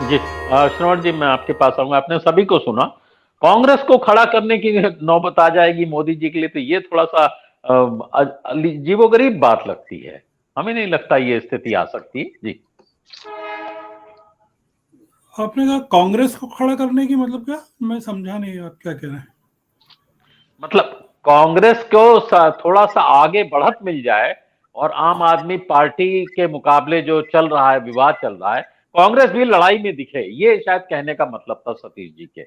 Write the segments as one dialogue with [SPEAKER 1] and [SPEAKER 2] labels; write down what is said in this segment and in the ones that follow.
[SPEAKER 1] जी श्रवण जी, मैं आपके पास आऊंगा। आपने सभी को सुना, कांग्रेस को खड़ा करने की नौबत आ जाएगी मोदी जी के लिए, तो ये थोड़ा सा अजीबोगरीब बात लगती है। हमें नहीं लगता ये स्थिति आ सकती। जी
[SPEAKER 2] आपने कहा कांग्रेस को खड़ा करने की मतलब क्या? मैं समझा नहीं आप क्या कह रहे हैं।
[SPEAKER 1] मतलब कांग्रेस को थोड़ा सा आगे बढ़त मिल जाए, और आम आदमी पार्टी के मुकाबले जो चल रहा है, विवाद चल रहा है, कांग्रेस भी लड़ाई में दिखे, ये शायद कहने का मतलब था सतीश जी के।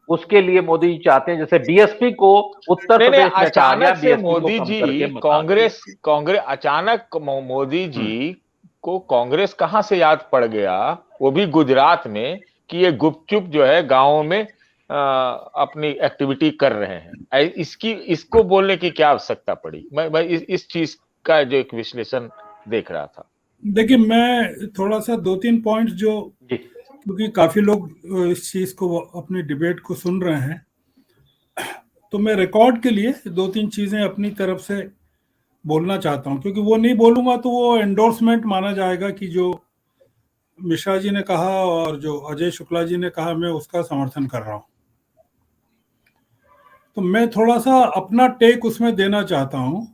[SPEAKER 1] उसके लिए मोदी जी चाहते हैं, जैसे बीएसपी को उत्तर
[SPEAKER 3] नहीं नहीं,
[SPEAKER 1] प्रदेश में कहा गया,
[SPEAKER 3] अचानक से
[SPEAKER 1] बीएसपी को
[SPEAKER 3] मोदी
[SPEAKER 1] कम
[SPEAKER 3] जी
[SPEAKER 1] करके मसाज दिया।
[SPEAKER 3] कांग्रेस कांग्रेस अचानक मोदी जी
[SPEAKER 1] हम्म।
[SPEAKER 3] को कांग्रेस कहां से याद पड़ गया, वो भी गुजरात में, कि ये गुपचुप जो है गांवों में अपनी एक्टिविटी कर रहे हैं। इसको बोलने की क्या आवश्यकता पड़ी? मैं इस चीज का जो एक विश्लेषण देख रहा था।
[SPEAKER 2] देखिए, मैं थोड़ा सा दो तीन पॉइंट जो,
[SPEAKER 1] जी
[SPEAKER 2] क्योंकि काफी लोग इस चीज को, अपनी डिबेट को सुन रहे हैं, तो मैं रिकॉर्ड के लिए दो तीन चीजें अपनी तरफ से बोलना चाहता हूं, क्योंकि वो नहीं बोलूंगा तो वो एंडोर्समेंट माना जाएगा कि जो मिश्रा जी ने कहा और जो अजय शुक्ला जी ने कहा मैं उसका समर्थन कर रहा हूं। तो मैं थोड़ा सा अपना टेक उसमें देना चाहता हूं,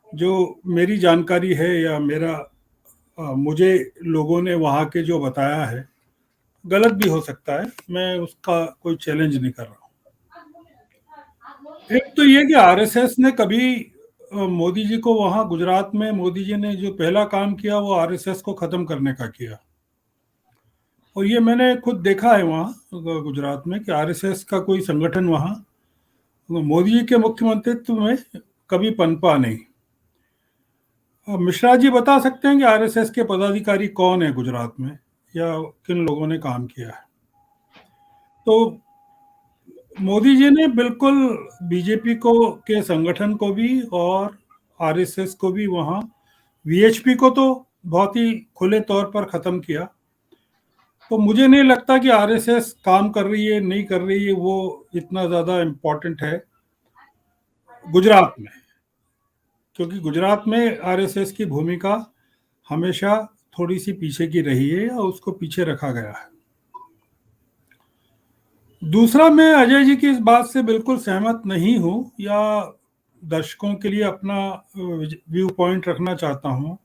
[SPEAKER 2] जो मेरी जानकारी है या मेरा मुझे लोगों ने वहाँ के जो बताया है, गलत भी हो सकता है, मैं उसका कोई चैलेंज नहीं कर रहा हूँ। एक तो ये कि आरएसएस ने कभी मोदी जी को, वहाँ गुजरात में मोदी जी ने जो पहला काम किया वो आरएसएस को खत्म करने का किया। और ये मैंने खुद देखा है वहाँ गुजरात में कि आरएसएस का कोई संगठन वहाँ मोदी जी के मुख्यमंत्रित्व में कभी पनपा नहीं। मिश्रा जी बता सकते हैं कि आरएसएस के पदाधिकारी कौन है गुजरात में, या किन लोगों ने काम किया है। तो मोदी जी ने बिल्कुल बीजेपी को, के संगठन को भी, और आरएसएस को भी, वहाँ वीएचपी को तो बहुत ही खुले तौर पर खत्म किया। तो मुझे नहीं लगता कि आरएसएस काम कर रही है नहीं कर रही है वो इतना ज़्यादा इम्पोर्टेंट है गुजरात में, क्योंकि गुजरात में आरएसएस की भूमिका हमेशा थोड़ी सी पीछे की रही है, या उसको पीछे रखा गया है। दूसरा, मैं अजय जी की इस बात से बिल्कुल सहमत नहीं हूं, या दर्शकों के लिए अपना व्यू पॉइंट रखना चाहता हूं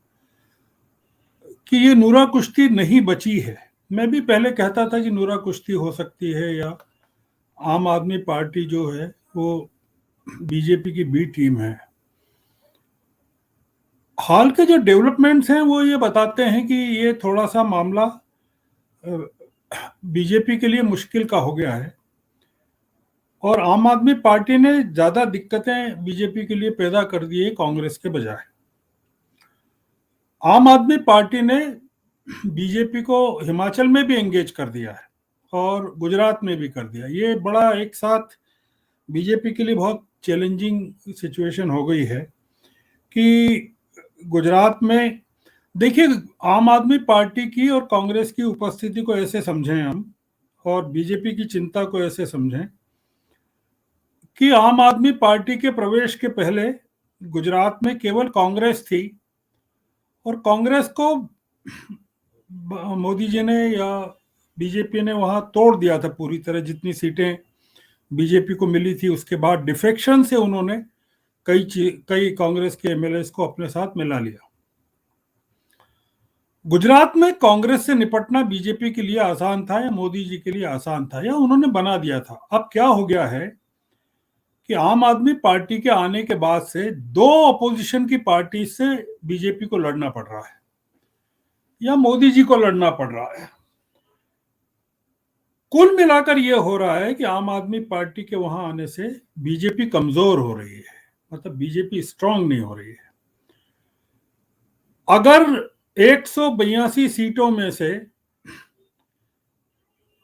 [SPEAKER 2] कि ये नूरा कुश्ती नहीं बची है। मैं भी पहले कहता था कि नूरा कुश्ती हो सकती है, या आम आदमी पार्टी जो है वो बीजेपी की बी टीम है। हाल के जो डेवलपमेंट्स हैं वो ये बताते हैं कि ये थोड़ा सा मामला बीजेपी के लिए मुश्किल का हो गया है, और आम आदमी पार्टी ने ज्यादा दिक्कतें बीजेपी के लिए पैदा कर दी है कांग्रेस के बजाय। आम आदमी पार्टी ने बीजेपी को हिमाचल में भी एंगेज कर दिया है और गुजरात में भी कर दिया। ये बड़ा एक साथ बीजेपी के लिए बहुत चैलेंजिंग सिचुएशन हो गई है कि गुजरात में, देखिए, आम आदमी पार्टी की और कांग्रेस की उपस्थिति को ऐसे समझें हम, और बीजेपी की चिंता को ऐसे समझें कि आम आदमी पार्टी के प्रवेश के पहले गुजरात में केवल कांग्रेस थी, और कांग्रेस को मोदी जी ने या बीजेपी ने वहां तोड़ दिया था पूरी तरह। जितनी सीटें बीजेपी को मिली थी उसके बाद डिफेक्शन से उन्होंने कई कांग्रेस के एमएलए को अपने साथ मिला लिया। गुजरात में कांग्रेस से निपटना बीजेपी के लिए आसान था, या मोदी जी के लिए आसान था, या उन्होंने बना दिया था। अब क्या हो गया है कि आम आदमी पार्टी के आने के बाद से दो अपोजिशन की पार्टी से बीजेपी को लड़ना पड़ रहा है, या मोदी जी को लड़ना पड़ रहा है। कुल मिलाकर यह हो रहा है कि आम आदमी पार्टी के वहां आने से बीजेपी कमजोर हो रही है, मतलब बीजेपी स्ट्रांग नहीं हो रही है। अगर 182 सीटों में से,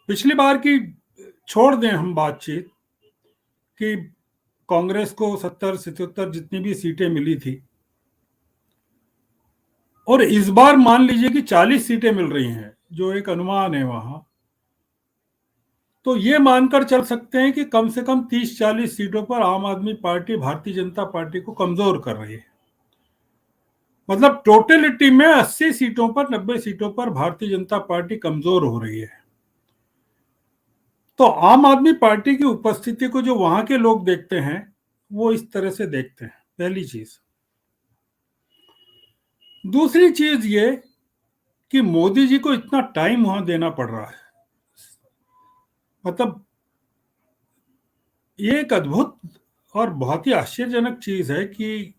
[SPEAKER 2] पिछली बार की छोड़ दें हम बातचीत कि कांग्रेस को 70-77 जितनी भी सीटें मिली थी, और इस बार मान लीजिए कि 40 सीटें मिल रही हैं, जो एक अनुमान है वहां, तो ये मानकर चल सकते हैं कि कम से कम 30-40 सीटों पर आम आदमी पार्टी भारतीय जनता पार्टी को कमजोर कर रही है। मतलब टोटलिटी में 80 सीटों पर 90 सीटों पर भारतीय जनता पार्टी कमजोर हो रही है। तो आम आदमी पार्टी की उपस्थिति को जो वहां के लोग देखते हैं वो इस तरह से देखते हैं, पहली चीज। दूसरी चीज ये कि मोदी जी को इतना टाइम वहां देना पड़ रहा है, मतलब ये एक अद्भुत और बहुत ही आश्चर्यजनक चीज है कि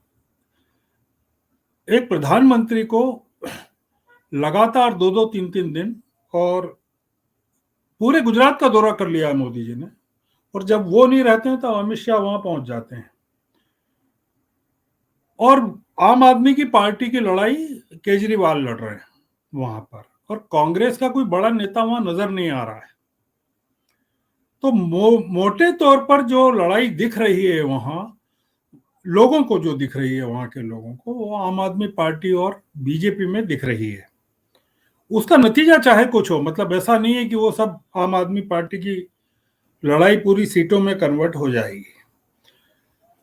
[SPEAKER 2] एक प्रधानमंत्री को लगातार 2-2 3-3 दिन और पूरे गुजरात का दौरा कर लिया है मोदी जी ने, और जब वो नहीं रहते हैं तो अमित शाह वहां पहुंच जाते हैं। और आम आदमी की पार्टी की लड़ाई केजरीवाल लड़ रहे हैं वहां पर, और कांग्रेस का कोई बड़ा नेता वहां नजर नहीं आ रहा है। तो मोटे तौर पर जो लड़ाई दिख रही है वहां लोगों को, जो दिख रही है वहां के लोगों को, वो आम आदमी पार्टी और बीजेपी में दिख रही है। उसका नतीजा चाहे कुछ हो, मतलब ऐसा नहीं है कि वो सब आम आदमी पार्टी की लड़ाई पूरी सीटों में कन्वर्ट हो जाएगी।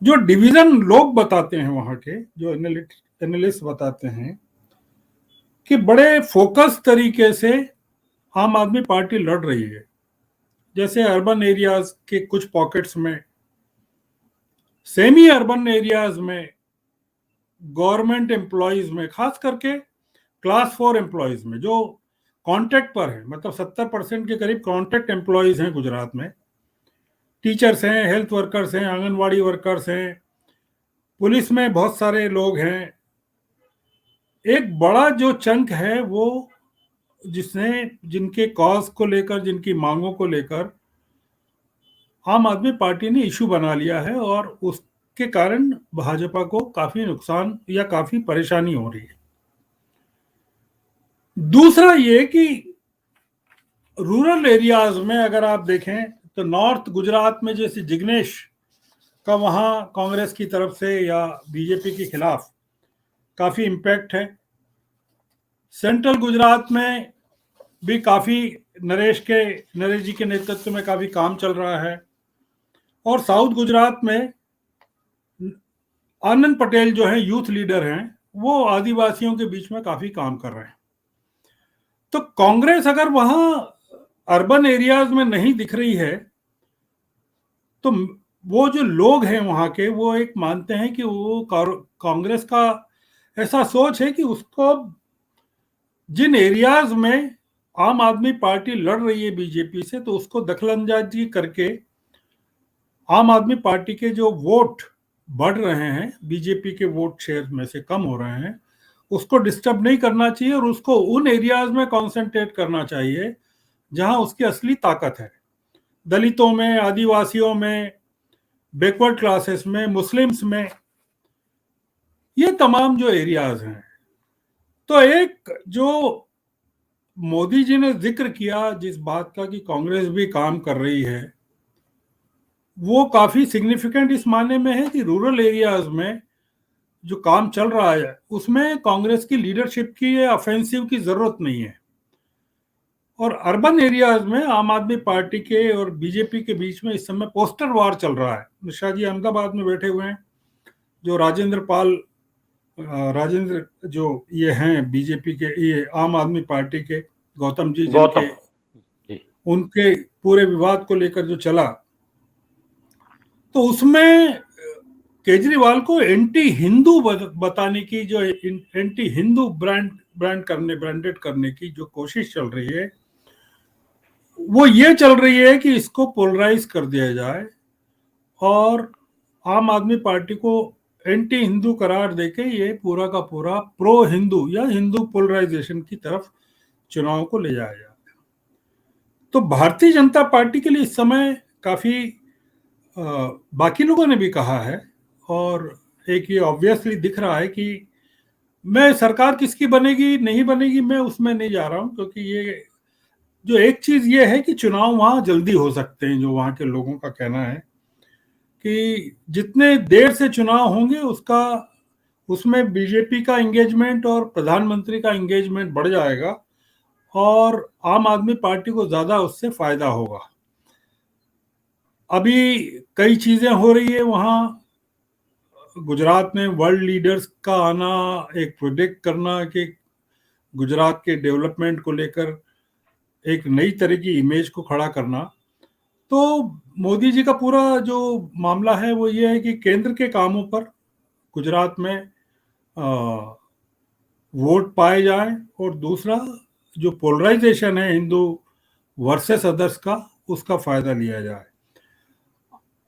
[SPEAKER 2] जो डिवीजन लोग बताते हैं वहां के, जो एनालिस्ट बताते हैं कि बड़े फोकस तरीके से आम आदमी पार्टी लड़ रही है। जैसे अर्बन एरियाज के कुछ पॉकेट्स में, सेमी अर्बन एरियाज में, गवर्नमेंट एम्प्लॉयज में, खास करके क्लास 4 एम्प्लॉयज में जो कॉन्ट्रैक्ट पर है, मतलब 70% के करीब कॉन्ट्रैक्ट एम्प्लॉयज हैं गुजरात में। टीचर्स हैं, हेल्थ वर्कर्स हैं, आंगनवाड़ी वर्कर्स हैं, पुलिस में बहुत सारे लोग हैं। एक बड़ा जो चंक है वो जिनके कॉज को लेकर, जिनकी मांगों को लेकर आम आदमी पार्टी ने इशू बना लिया है, और उसके कारण भाजपा को काफी नुकसान या काफी परेशानी हो रही है। दूसरा ये कि रूरल एरियाज में अगर आप देखें तो नॉर्थ गुजरात में जैसे जिग्नेश का वहां कांग्रेस की तरफ से या बीजेपी के खिलाफ काफी इम्पैक्ट है। सेंट्रल गुजरात में भी काफी नरेश जी के नेतृत्व में काफी काम चल रहा है, और साउथ गुजरात में आनंद पटेल जो है यूथ लीडर हैं, वो आदिवासियों के बीच में काफी काम कर रहे हैं। तो कांग्रेस अगर वहां अर्बन एरियाज में नहीं दिख रही है तो वो जो लोग हैं वहां के, वो एक मानते हैं कि वो कांग्रेस का ऐसा सोच है कि उसको जिन एरियाज में आम आदमी पार्टी लड़ रही है बीजेपी से, तो उसको दखलंदाजी करके आम आदमी पार्टी के जो वोट बढ़ रहे हैं, बीजेपी के वोट शेयर में से कम हो रहे हैं, उसको डिस्टर्ब नहीं करना चाहिए और उसको उन एरियाज में कॉन्सेंट्रेट करना चाहिए जहां उसकी असली ताकत है। दलितों में, आदिवासियों में, बैकवर्ड क्लासेस में, मुस्लिम्स में, ये तमाम जो एरियाज हैं। तो एक जो मोदी जी ने जिक्र किया जिस बात का कि कांग्रेस भी काम कर रही है, वो काफी सिग्निफिकेंट इस मायने में है कि रूरल एरियाज में जो काम चल रहा है उसमें कांग्रेस की लीडरशिप की या ऑफेंसिव की जरूरत नहीं है। और अर्बन एरियाज में आम आदमी पार्टी के और बीजेपी के बीच में इस समय पोस्टर वार चल रहा है। निशा जी अहमदाबाद में बैठे हुए हैं, जो राजेंद्र जो ये हैं बीजेपी के, ये आम आदमी पार्टी के गौतम जी, जिनके उनके पूरे विवाद को लेकर जो चला, तो उसमें केजरीवाल को एंटी हिंदू बताने की, जो एंटी हिंदू ब्रांडेड करने की जो कोशिश चल रही है, वो ये चल रही है कि इसको पोलराइज कर दिया जाए और आम आदमी पार्टी को एंटी हिंदू करार देके ये पूरा का पूरा प्रो हिंदू या हिंदू पोलराइजेशन की तरफ चुनाव को ले जाया जाए। तो भारतीय जनता पार्टी के लिए इस समय काफी बाकी लोगों ने भी कहा है, और एक ये ऑब्वियसली दिख रहा है कि मैं सरकार किसकी बनेगी नहीं बनेगी मैं उसमें नहीं जा रहा हूं, क्योंकि ये जो एक चीज ये है कि चुनाव वहां जल्दी हो सकते हैं। जो वहां के लोगों का कहना है कि जितने देर से चुनाव होंगे उसमें बीजेपी का एंगेजमेंट और प्रधानमंत्री का एंगेजमेंट बढ़ जाएगा और आम आदमी पार्टी को ज्यादा उससे फायदा होगा। अभी कई चीजें हो रही है वहां गुजरात में वर्ल्ड लीडर्स का आना, एक प्रोजेक्ट करना कि गुजरात के डेवलपमेंट को लेकर एक नई तरह की इमेज को खड़ा करना, तो मोदी जी का पूरा जो मामला है वो ये है कि केंद्र के कामों पर गुजरात में वोट पाए जाए, और दूसरा जो पोलराइजेशन है हिंदू वर्सेस अदर्स का, उसका फायदा लिया जाए।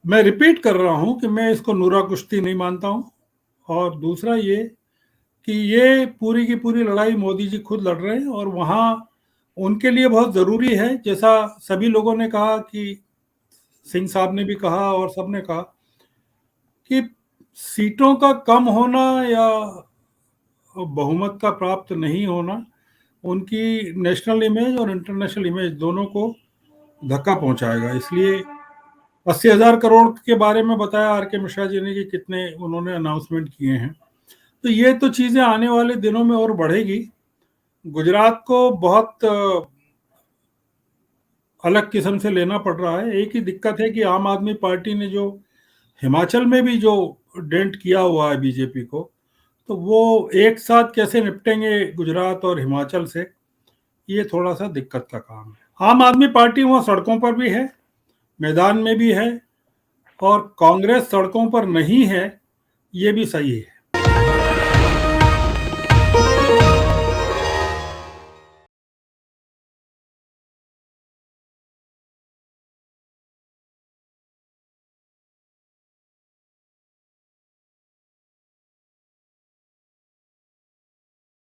[SPEAKER 2] मैं रिपीट कर रहा हूं कि मैं इसको नूरा कुश्ती नहीं मानता हूं, और दूसरा ये कि ये पूरी की पूरी लड़ाई मोदी जी खुद लड़ रहे हैं, और वहाँ उनके लिए बहुत ज़रूरी है, जैसा सभी लोगों ने कहा, कि सिंह साहब ने भी कहा और सब ने कहा, कि सीटों का कम होना या बहुमत का प्राप्त नहीं होना उनकी नेशनल इमेज और इंटरनेशनल इमेज दोनों को धक्का पहुंचाएगा। इसलिए 80,000 करोड़ के बारे में बताया आर के मिश्रा जी ने कि कितने उन्होंने अनाउंसमेंट किए हैं, तो ये तो चीज़ें आने वाले दिनों में और बढ़ेगी। गुजरात को बहुत अलग किस्म से लेना पड़ रहा है। एक ही दिक्कत है कि आम आदमी पार्टी ने जो हिमाचल में भी जो डेंट किया हुआ है बीजेपी को, तो वो एक साथ कैसे निपटेंगे गुजरात और हिमाचल से, ये थोड़ा सा दिक्कत का काम है। आम आदमी पार्टी वहाँ सड़कों पर भी है, मैदान में भी है, और कांग्रेस सड़कों पर नहीं है, ये भी सही है।